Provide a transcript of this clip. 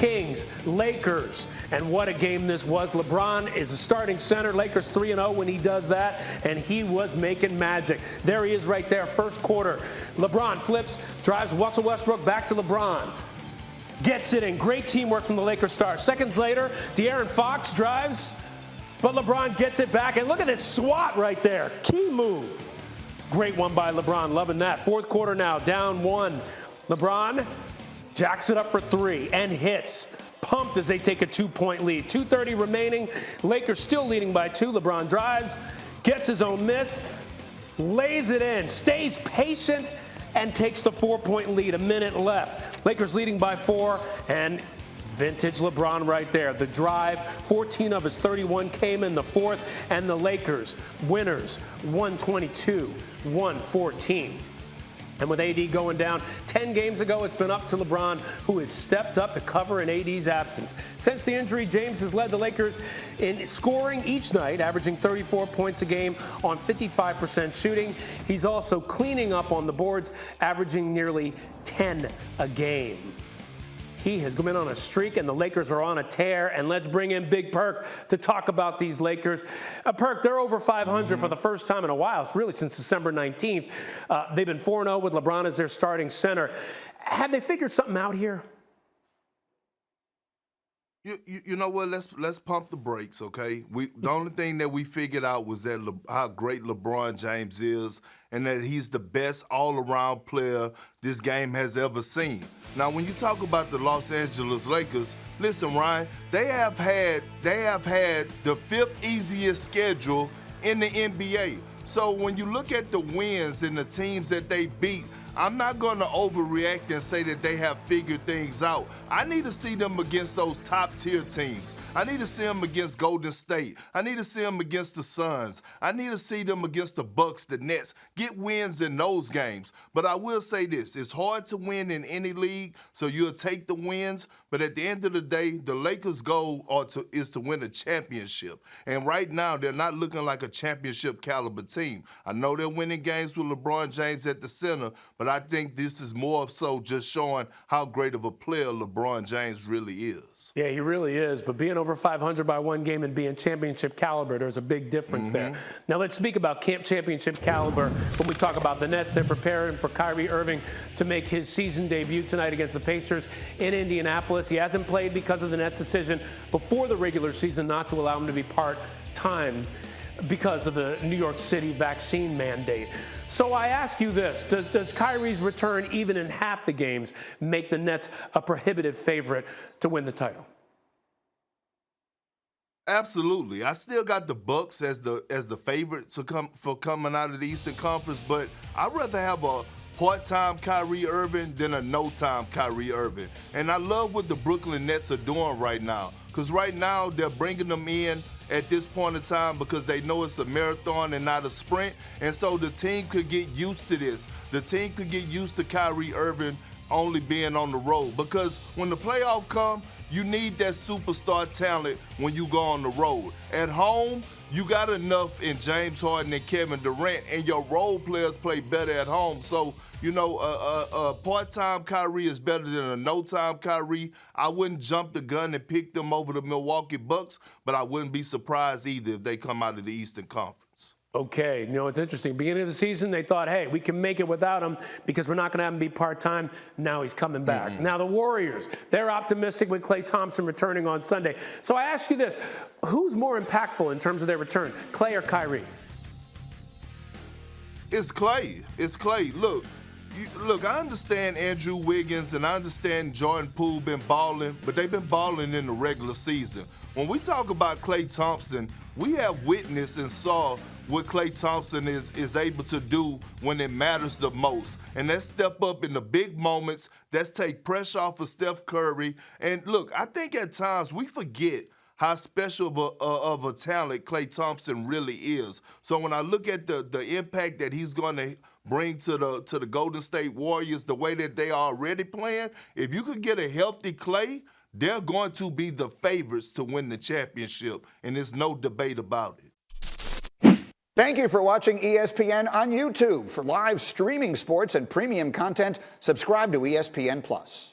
Kings, Lakers, and what a game this was. LeBron is a starting center. Lakers 3-0 when he does that, and he was making magic. There he is right there, first quarter. LeBron flips, drives Russell Westbrook back to LeBron. Gets it in. Great teamwork from the Lakers star. Seconds later, De'Aaron Fox drives, but LeBron gets it back. And look at this swat right there. Key move. Great one by LeBron. Loving that. Fourth quarter now, down one. LeBron jacks it up for three and hits. Pumped as they take a 2-point lead. 2:30 remaining. Lakers still leading by 2. LeBron drives, gets his own miss, lays it in, stays patient, and takes the 4-point lead. A minute left. Lakers leading by 4, and vintage LeBron right there. The drive, 14 of his 31 came in the fourth, and the Lakers winners, 122-114. And with AD going down 10 games ago, it's been up to LeBron, who has stepped up to cover in AD's absence. Since the injury, James has led the Lakers in scoring each night, averaging 34 points a game on 55% shooting. He's also cleaning up on the boards, averaging nearly 10 a game. He has been on a streak, and the Lakers are on a tear. And let's bring in Big Perk to talk about these Lakers. Perk, they're over 500 for the first time in a while. It's really since December 19th. They've been 4-0 with LeBron as their starting center. Have they figured something out here? You know what? Let's pump the brakes, okay? The only thing that we figured out was that how great LeBron James is, and that he's the best all-around player this game has ever seen. Now, when you talk about the Los Angeles Lakers, listen, Ryan, they have had the 5th easiest schedule in the NBA. So when you look at the wins and the teams that they beat, I'm not going to overreact and say that they have figured things out. I need to see them against those top-tier teams. I need to see them against Golden State. I need to see them against the Suns. I need to see them against the Bucks, the Nets. Get wins in those games. But I will say this. It's hard to win in any league, so you'll take the wins. But at the end of the day, the Lakers' goal is to win a championship. And right now, they're not looking like a championship-caliber team. I know they're winning games with LeBron James at the center, but I think this is more so just showing how great of a player LeBron James really is. Yeah, he really is. But being over 500 by one game and being championship caliber, there's a big difference there. Now let's speak about championship caliber. When we talk about the Nets, they're preparing for Kyrie Irving to make his season debut tonight against the Pacers in Indianapolis. He hasn't played because of the Nets' decision before the regular season not to allow him to be part-time because of the New York City vaccine mandate. So I ask you this, does Kyrie's return, even in half the games, make the Nets a prohibitive favorite to win the title? Absolutely. I still got the Bucks as the favorite for coming out of the Eastern Conference, but I'd rather have a part-time Kyrie Irving than a no-time Kyrie Irving. And I love what the Brooklyn Nets are doing right now, because right now they're bringing them in at this point in time because they know it's a marathon and not a sprint. And so the team could get used to this. The team could get used to Kyrie Irving only being on the road, because when the playoff come, you need that superstar talent when you go on the road. At home, you got enough in James Harden and Kevin Durant, and your role players play better at home. So, you know, a part-time Kyrie is better than a no-time Kyrie. I wouldn't jump the gun and pick them over the Milwaukee Bucks, but I wouldn't be surprised either if they come out of the Eastern Conference. Okay, you know, it's interesting. Beginning of the season, they thought, hey, we can make it without him because we're not going to have him be part-time. Now he's coming back. Now the Warriors, they're optimistic with Klay Thompson returning on Sunday. So I ask you this, who's more impactful in terms of their return, Klay or Kyrie? It's Klay. It's Klay. Look, I understand Andrew Wiggins and I understand Jordan Poole been balling, but they've been balling in the regular season. When we talk about Klay Thompson, we have witnessed and saw what Klay Thompson is able to do when it matters the most. And that's step up in the big moments. That's take pressure off of Steph Curry. And look, I think at times we forget how special of a talent Klay Thompson really is. So when I look at the impact that he's going to bring to the Golden State Warriors, the way that they are already playing, if you could get a healthy Klay, they're going to be the favorites to win the championship, and there's no debate about it. Thank you for watching ESPN on YouTube. For live streaming sports and premium content, subscribe to ESPN+.